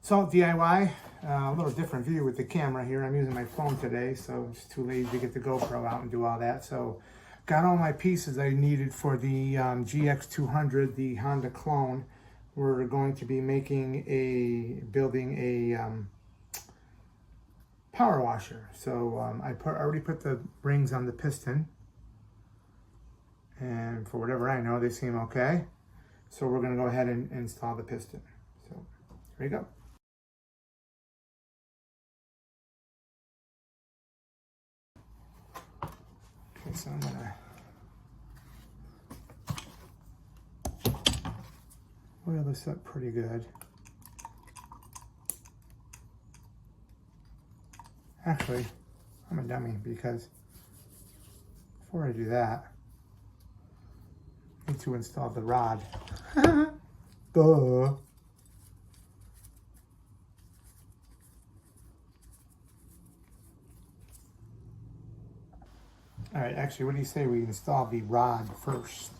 So DIY, a little different view with the camera here. I'm using my phone today, so it's too lazy to get the GoPro out and do all that. So got all my pieces I needed for the GX200, the Honda clone. We're going to be building a power washer. So I already put the rings on the piston, and for whatever I know, they seem okay. So we're going to go ahead and install the piston. So here we go. Okay, so I'm gonna oil this up pretty good. Actually, I'm a dummy because before I do that, I need to install the rod. Duh. All right, actually, what do you say we install the rod first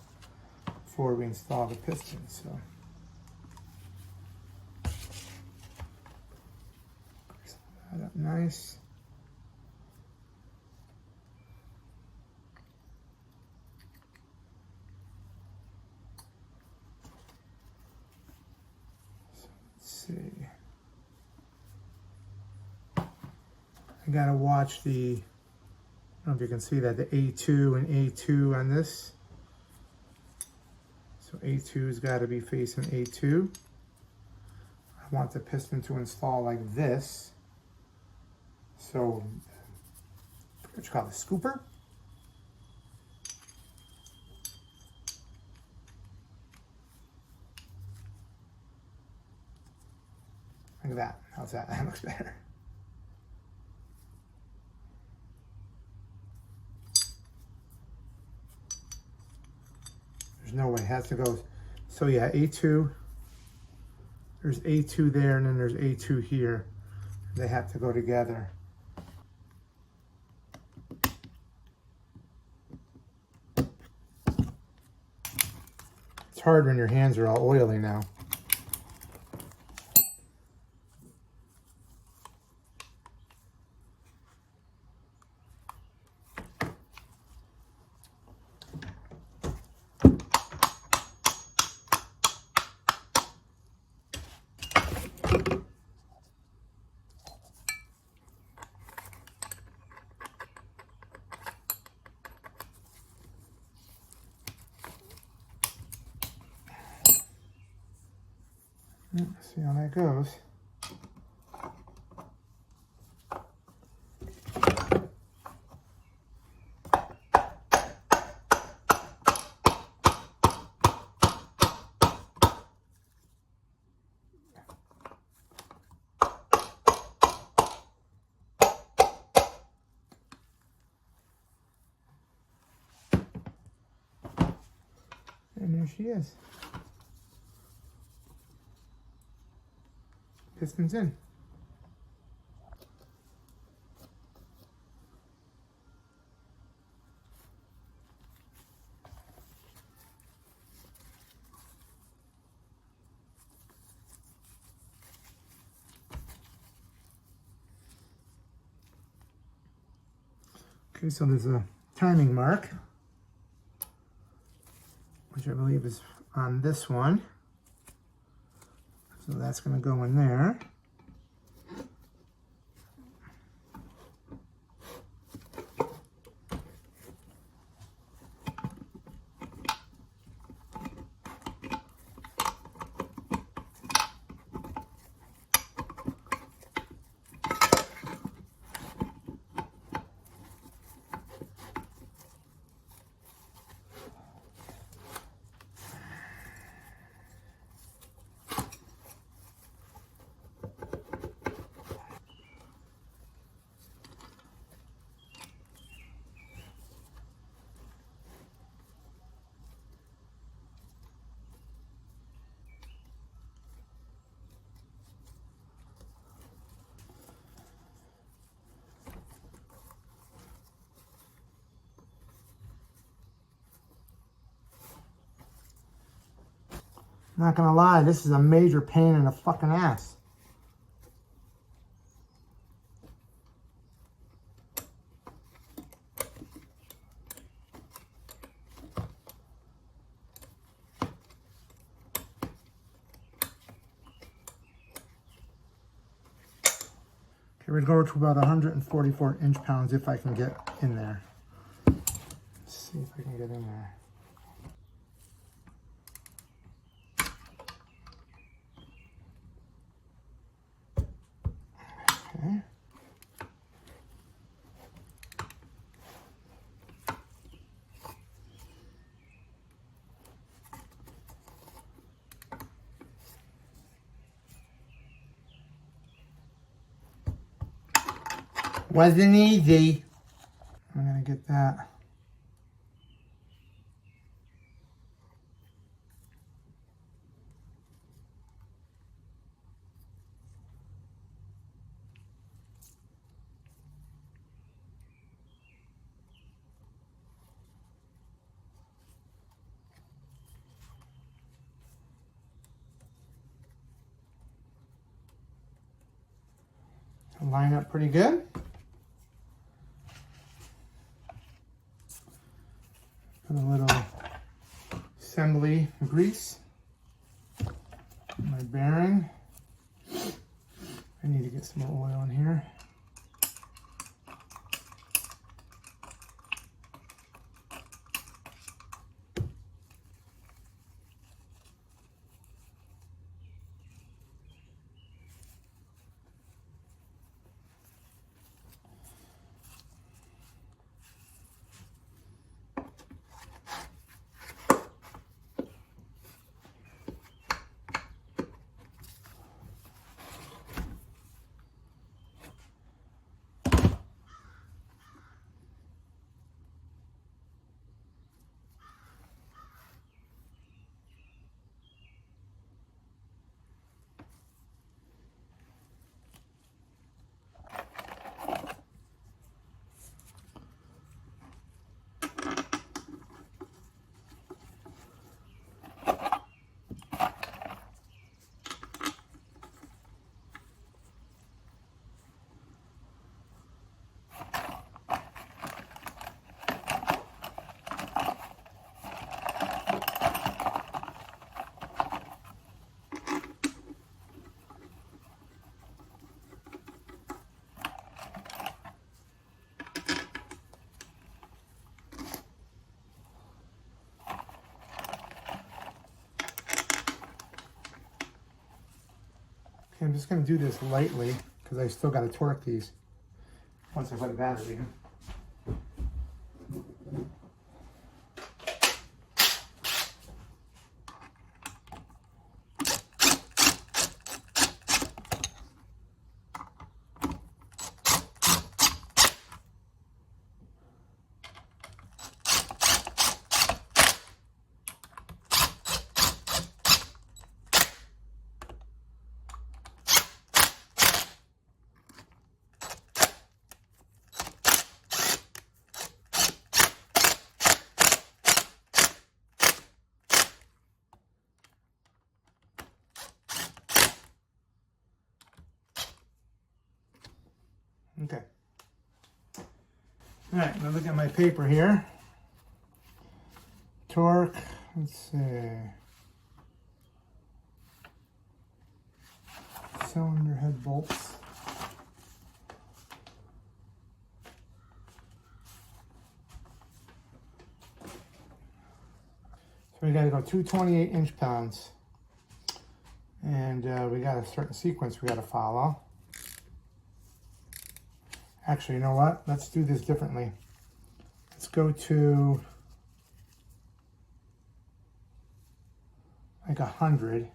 before we install the piston? So, set that up nice. So, let's see. I gotta watch the, I don't know if you can see that, the A2 and A2 on this. So A2's got to be facing A2. I want the piston to install like this. So, what you call it, a scooper? Like that. How's that? That looks better. There's no way, it has to go. So yeah, A2, there's A2 there, and then there's A2 here. They have to go together. It's hard when your hands are all oily now. Let's see how that goes. And there she is. Piston's in. Okay, so there's a timing mark, which I believe is on this one. So that's going to go in there. Not gonna lie, this is a major pain in the fucking ass. It would go to about 144 inch-pounds if I can get in there. Let's see if I can get in there. Okay. Wasn't easy. I'm gonna get that. Line up pretty good. Put a little assembly grease on my bearing. I need to get some more oil in here. Okay, I'm just going to do this lightly because I still got to torque these once I put a battery in. Okay. All right, now look at my paper here. Torque, let's see. Cylinder head bolts. So we got to go 228 inch-pounds. And we got a certain sequence we got to follow. Actually, you know what? Let's do this differently. Let's go to like 100.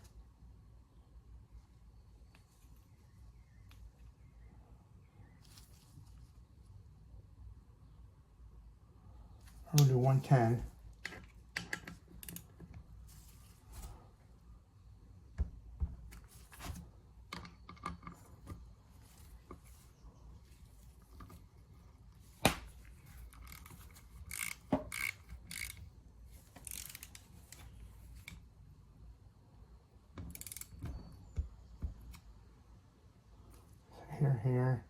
I'm gonna do 110. Here.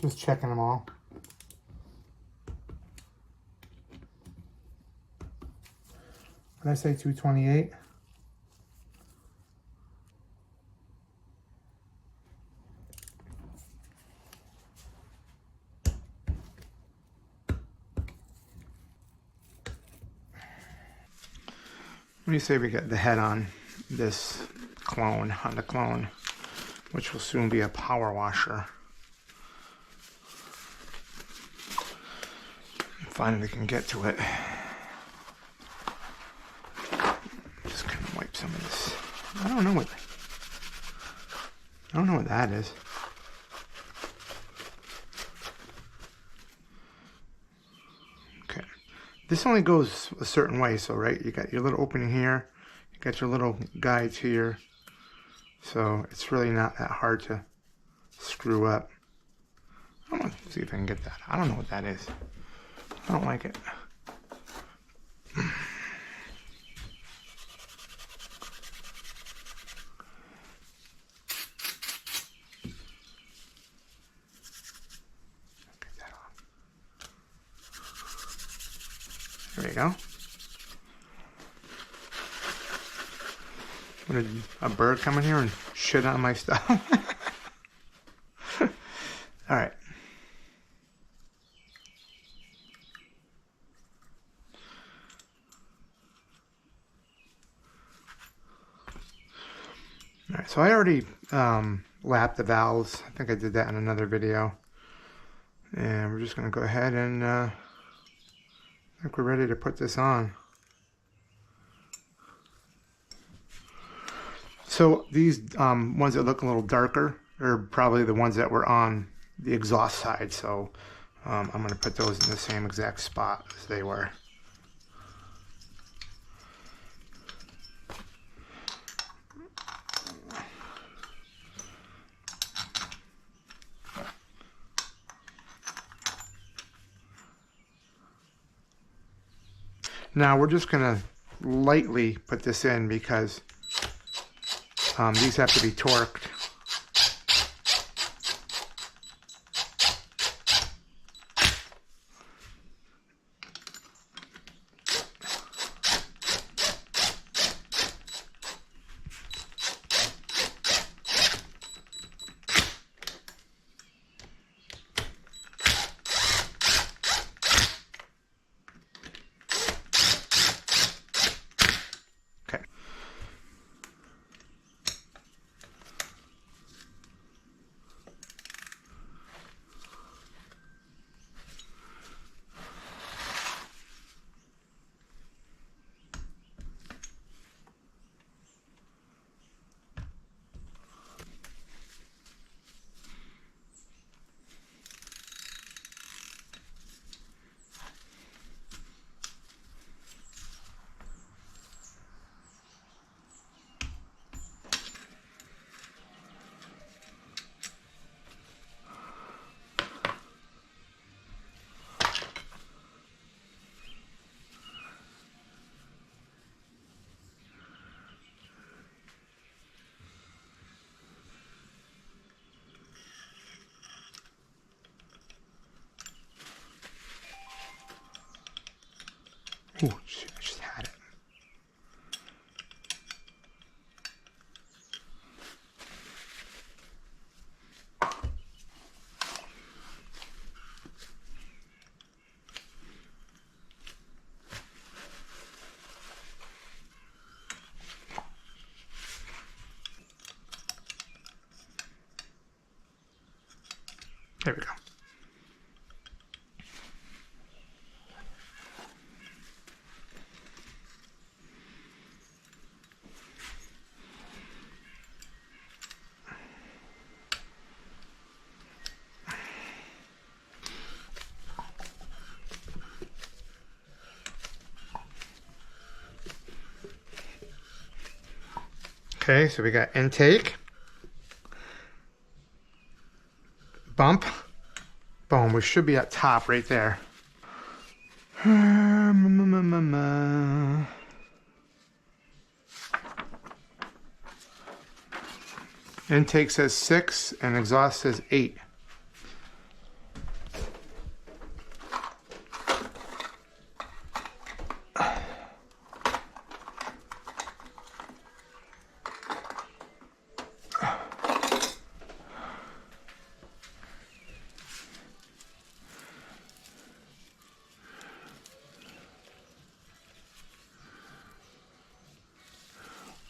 Just checking them all. Did I say 228? What do you say we get the head on this clone, on the clone, which will soon be a power washer. Finally can get to it. Just kind of wipe some of this. I don't know what that is. Okay. This only goes a certain way, so right, you got your little opening here, you got your little guides here, so it's really not that hard to screw up. I'm gonna see if I can get that. I don't know what that is. I don't like it. Get that off. There we go. What, did a bird come in here and shit on my stuff? All right. Alright, so I already lapped the valves. I think I did that in another video. And we're just going to go ahead and I think we're ready to put this on. So these ones that look a little darker are probably the ones that were on the exhaust side. So I'm going to put those in the same exact spot as they were. Now we're just going to lightly put this in because these have to be torqued. Oh, shit, I just had it. There we go. Okay, so we got intake, bump, boom, we should be at top right there. Intake says 6 and exhaust says 8.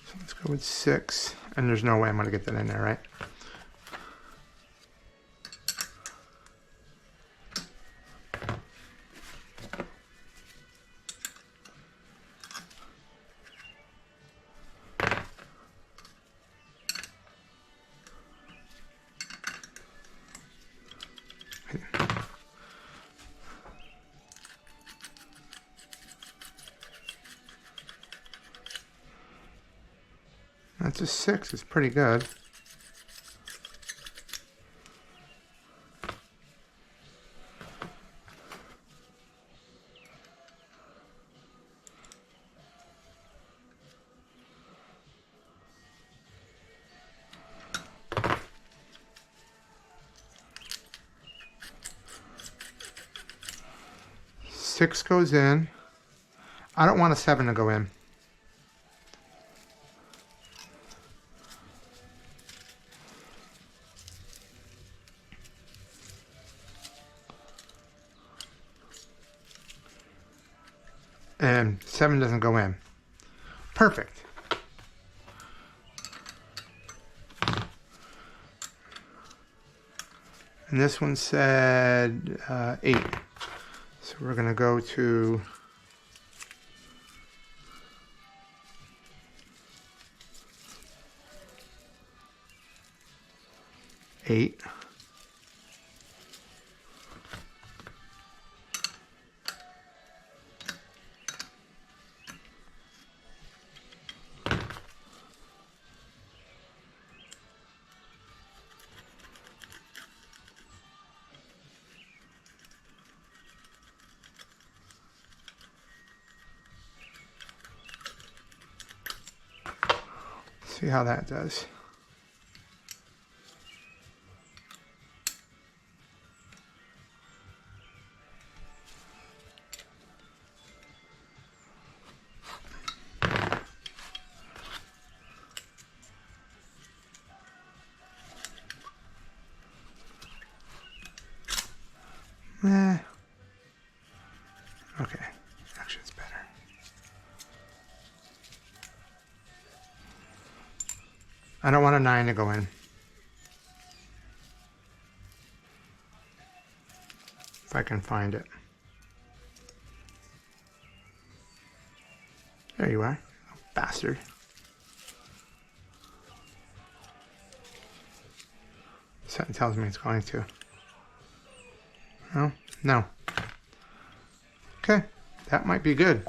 So let's go with 6. And there's no way I'm going to get that in there, right? That's a 6. It's pretty good. Six goes in. I don't want a 7 to go in. And 7 doesn't go in. Perfect. And this one said 8. So we're going to go to 8. See how that does. Okay, actually it's better. I don't want a 9 to go in. If I can find it. There you are, oh, bastard. Something tells me it's going to. No? No. Okay, that might be good.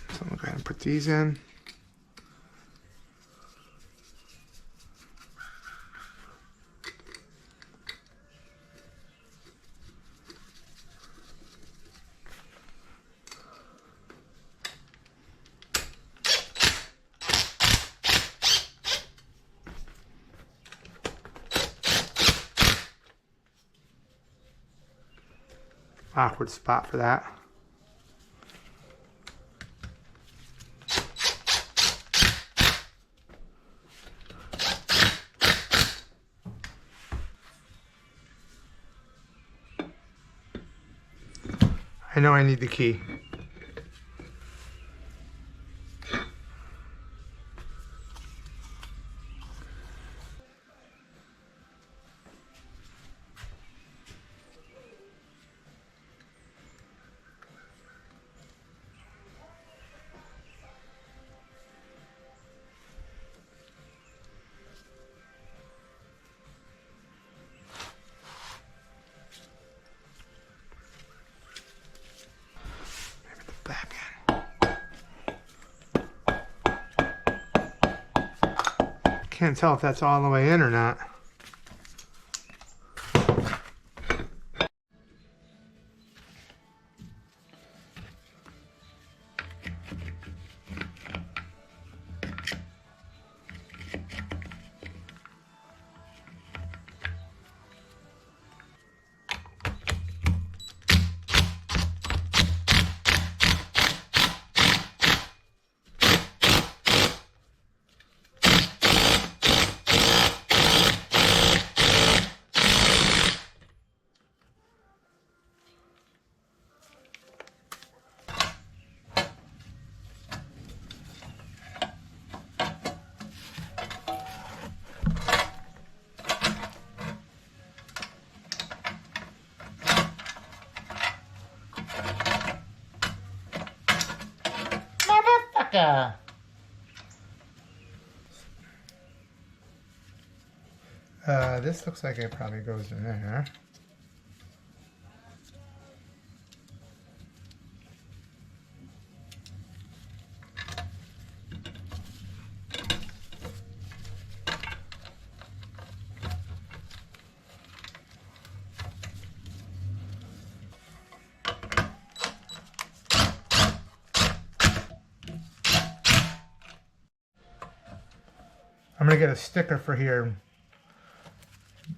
So I'm going to go ahead and put these in. Awkward spot for that. I know I need the key. Back in. Can't tell if that's all the way in or not. Baka. This looks like it probably goes in there. I'm gonna get a sticker for here.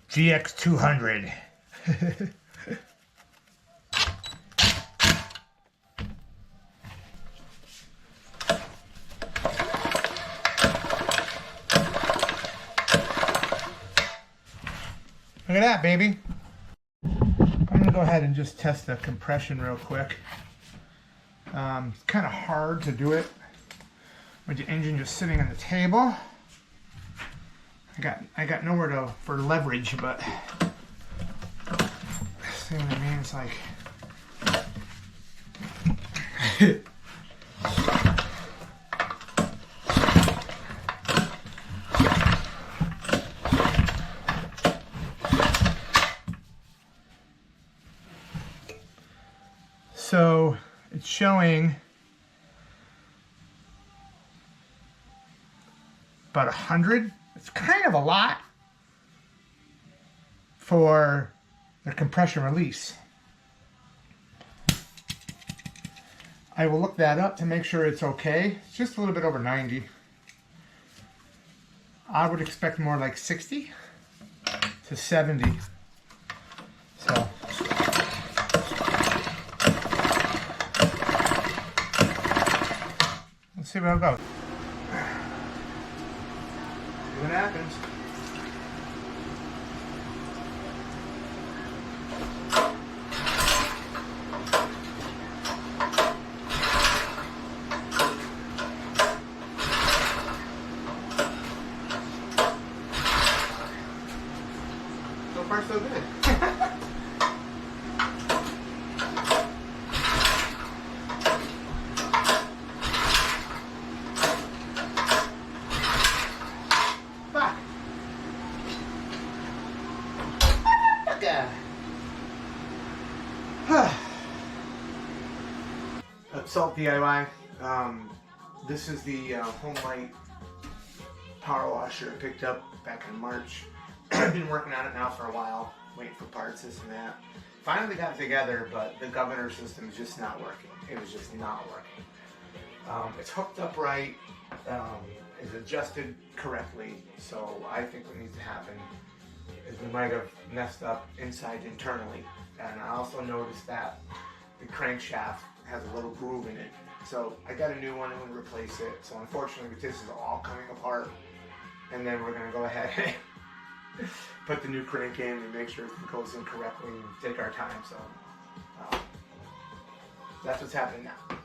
GX200. Look at that, baby. I'm gonna go ahead and just test the compression real quick. It's kind of hard to do it with the engine just sitting on the table. I got nowhere for leverage, but see what I mean? It's like so it's showing about 100. It's kind of a lot for the compression release. I will look that up to make sure it's okay. It's just a little bit over 90. I would expect more like 60 to 70. So let's see where it goes. See what happens. So far, so good. Fuck. Salt DIY. This is the home light power washer I picked up back in March. I've been working on it now for a while, waiting for parts, this and that. Finally got it together, but the governor system is just not working. It was just not working. It's hooked up right, it's adjusted correctly, so I think what needs to happen is we might have messed up inside internally. And I also noticed that the crankshaft has a little groove in it. So I got a new one and I'm going to replace it. So unfortunately this is all coming apart. And then we're going to go ahead and put the new crank in and make sure it goes in correctly and take our time. So that's what's happening now.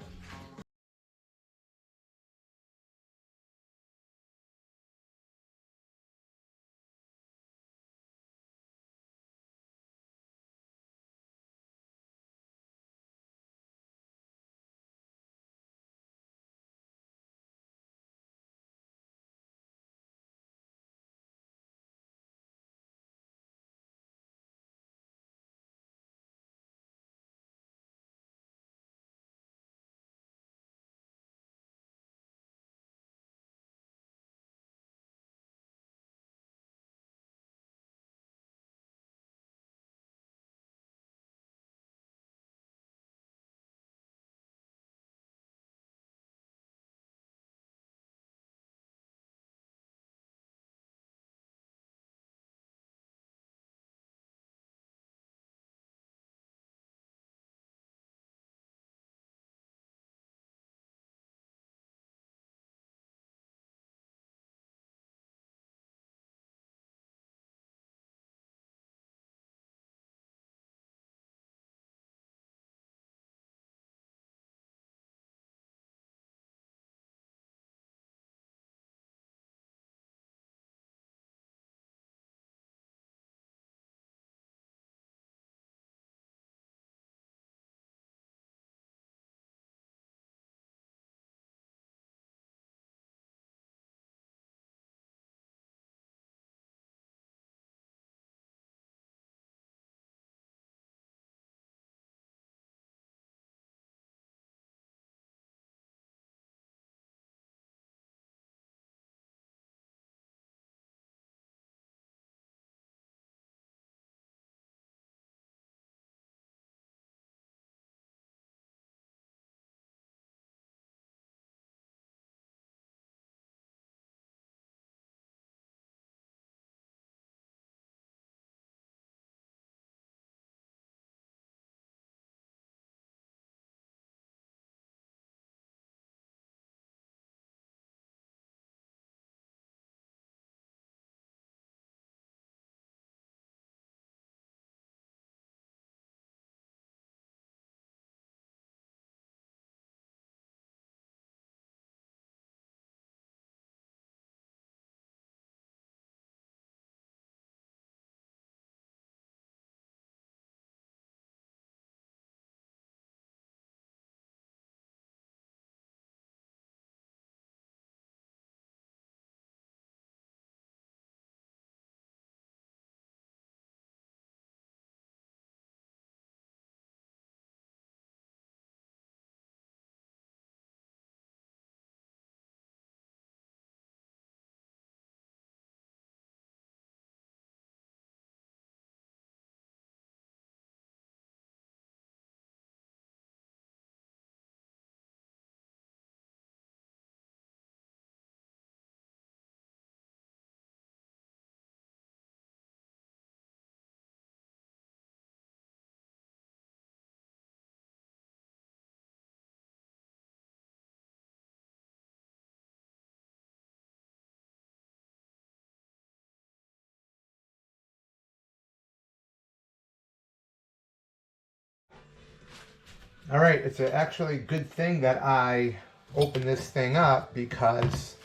All right, it's actually a good thing that I opened this thing up because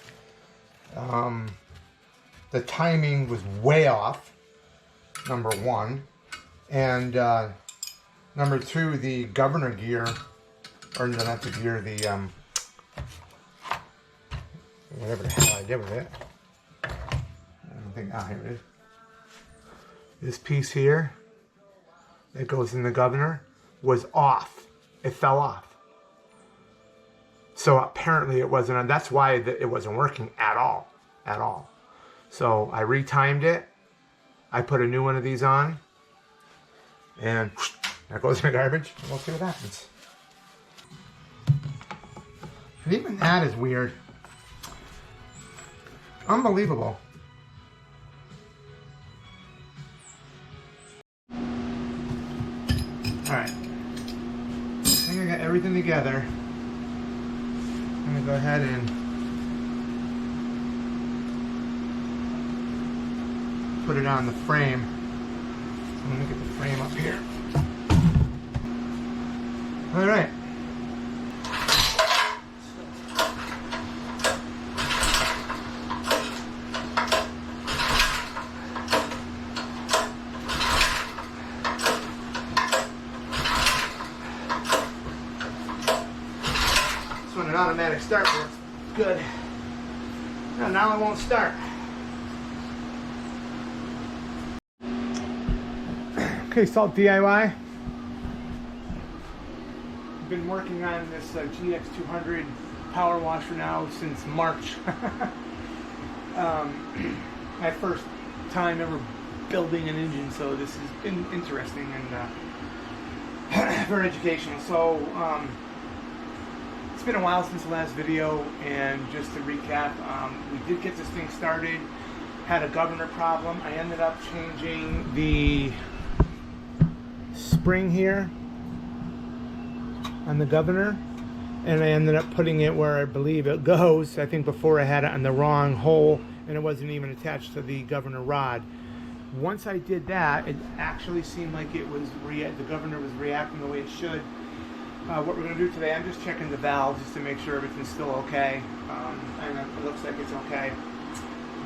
the timing was way off, number one. And number two, the governor gear, or no, not the gear, the whatever the hell I did with it. I don't think, here it is. This piece here that goes in the governor was off. It fell off. So apparently it wasn't, and that's why it wasn't working at all. So I retimed it. I put a new one of these on, and that goes in the garbage. We'll see what happens. And even that is weird. Unbelievable. Alright. I think I got everything together. I'm going to go ahead and put it on the frame. So let me get the frame up here. Alright. This one, an automatic start works good. Now it won't start. Okay, Salt DIY. I've been working on this GX200 power washer now since March. My first time ever building an engine, so this has been interesting and very educational. So it's been a while since the last video, and just to recap, we did get this thing started, had a governor problem. I ended up changing the spring here on the governor, and I ended up putting it where I believe it goes. I think before I had it on the wrong hole, and it wasn't even attached to the governor rod. Once I did that, it actually seemed like it was the governor was reacting the way it should. What we're going to do today, I'm just checking the valves just to make sure everything's still okay, and it looks like it's okay.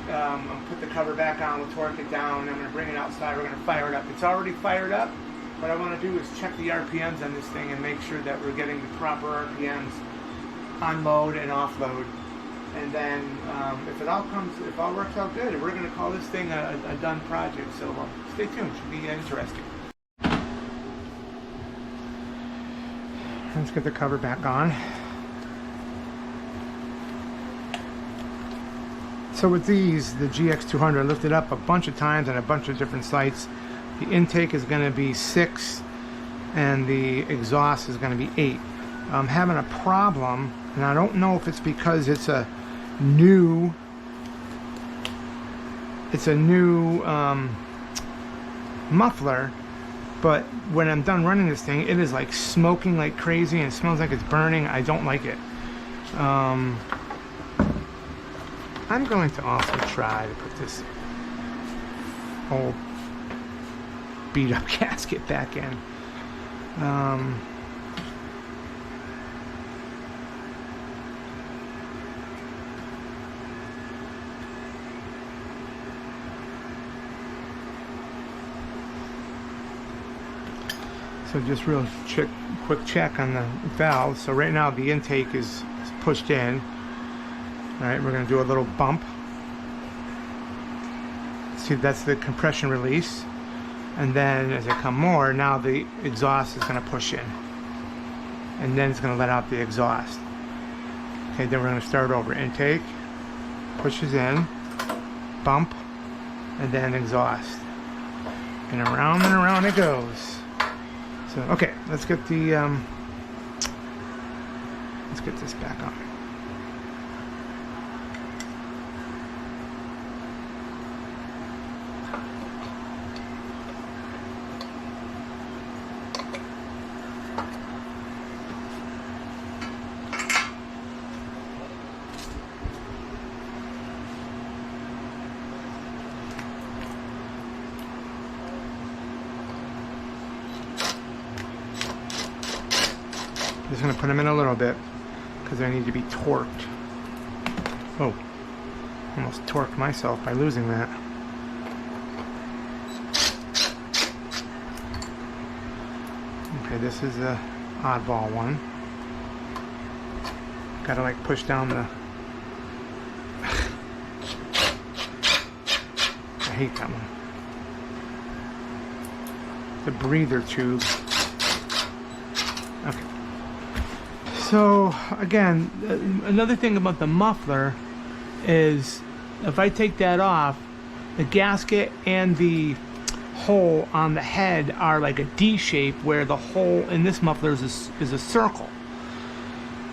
I'm going to put the cover back on, we'll torque it down, and I'm going to bring it outside. We're going to fire it up. It's already fired up. What I want to do is check the RPMs on this thing and make sure that we're getting the proper RPMs on load and off load. And then if it all works out good, we're going to call this thing a done project. So stay tuned, should be interesting. Let's get the cover back on. So with these, the GX200, I lifted up a bunch of times on a bunch of different sites. The intake is going to be 6 and the exhaust is going to be 8. I'm having a problem, and I don't know if it's because it's a new muffler, but when I'm done running this thing, it is like smoking like crazy and it smells like it's burning. I don't like it. I'm going to also try to put this old beat up gasket back in. So just real quick check on the valve. So right now the intake is pushed in. All right, we're going to do a little bump. See, that's the compression release. And then as I come more, now the exhaust is going to push in. And then it's going to let out the exhaust. Okay, then we're going to start over. Intake, pushes in, bump, and then exhaust. And around it goes. So, okay, let's get this back on. just going to put them in a little bit because they need to be torqued. Oh, almost torqued myself by losing that. Okay, this is a oddball one. Gotta like push down the... I hate that one. The breather tube. Okay. So again, another thing about the muffler is if I take that off, the gasket and the hole on the head are like a D shape, where the hole in this muffler is a circle.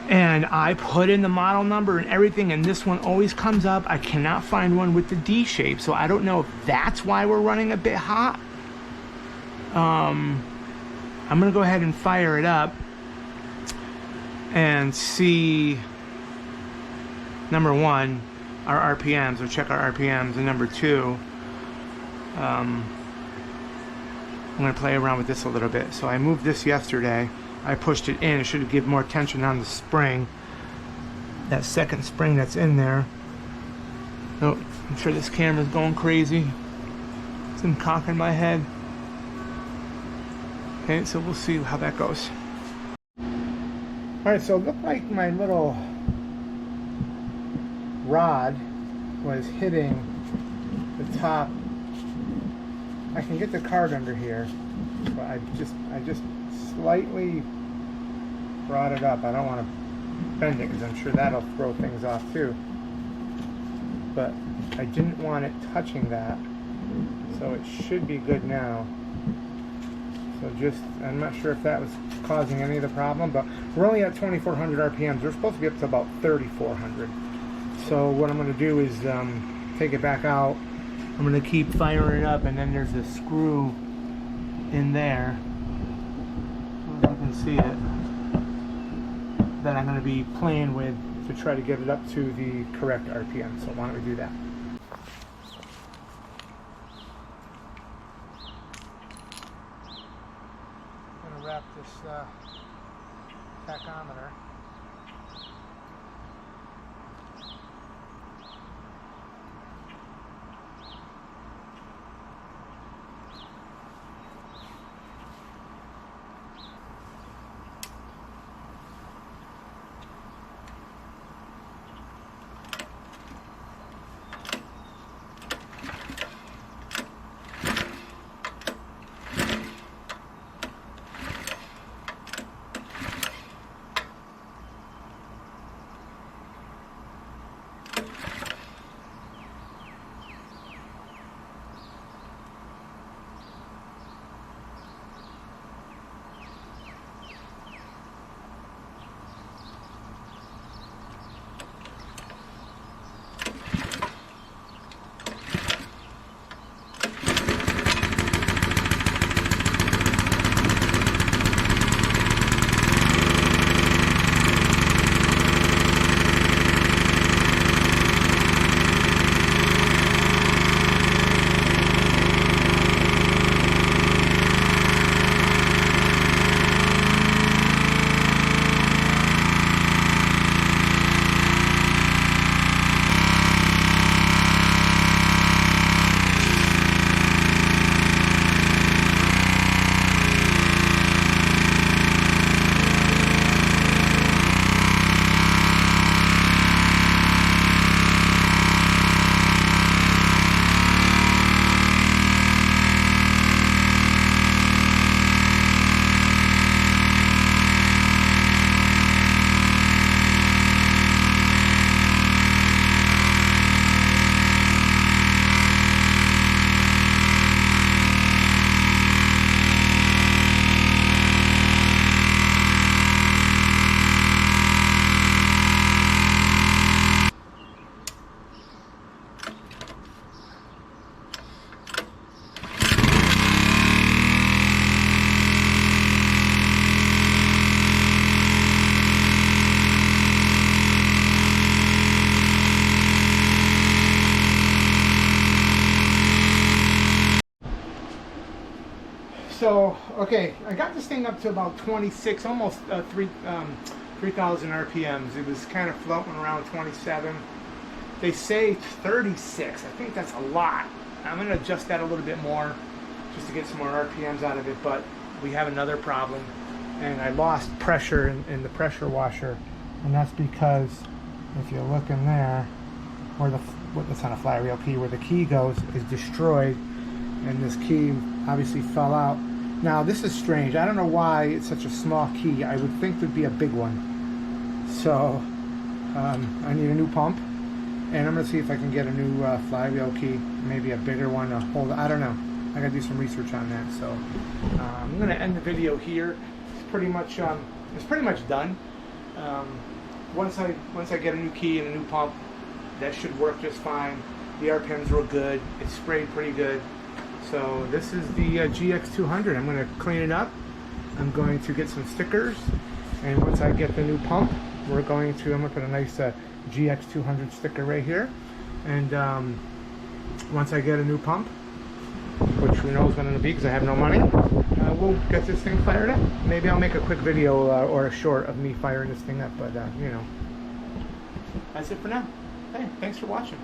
And I put in the model number and everything, and this one always comes up. I cannot find one with the D shape, so I don't know if that's why we're running a bit hot. I'm gonna go ahead and fire it up and see, number one, our RPMs, or check our RPMs, and number two, I'm gonna play around with this a little bit. So I moved this yesterday. I pushed it in. It should give more tension on the spring, that second spring that's in there. Oh, I'm sure this camera's going crazy. Some cock in my head. Okay, so we'll see how that goes. Alright, so it looked like my little rod was hitting the top. I can get the card under here, but I just slightly brought it up. I don't want to bend it because I'm sure that'll throw things off too. But I didn't want it touching that, so it should be good now. So just, I'm not sure if that was causing any of the problem, but we're only at 2,400 RPMs. We're supposed to be up to about 3,400. So what I'm going to do is take it back out. I'm going to keep firing it up, and then there's a screw in there, if you can see it, that I'm going to be playing with to try to get it up to the correct RPM. So why don't we do that? I'm going to wrap this tachometer. So, okay, I got this thing up to about 26, almost 3,000 RPMs. It was kind of floating around 27. They say 36. I think that's a lot. I'm going to adjust that a little bit more just to get some more RPMs out of it, but we have another problem, and I lost pressure in the pressure washer, and that's because if you look in there, where it's on a flywheel key, where the key goes is destroyed, and this key obviously fell out. Now this is strange. I don't know why it's such a small key. I would think there'd be a big one. So I need a new pump, and I'm gonna see if I can get a new flywheel key, maybe a bigger one to hold. I don't know. I gotta do some research on that. So I'm gonna end the video here. It's pretty much done. Once I get a new key and a new pump, that should work just fine. The RPMs were good. It sprayed pretty good. So this is the GX200. I'm going to clean it up. I'm going to get some stickers, and once I get the new pump, I'm going to put a nice GX200 sticker right here. And once I get a new pump, which who knows when it'll be because I have no money, we'll get this thing fired up. Maybe I'll make a quick video or a short of me firing this thing up, but you know, that's it for now. Hey, thanks for watching.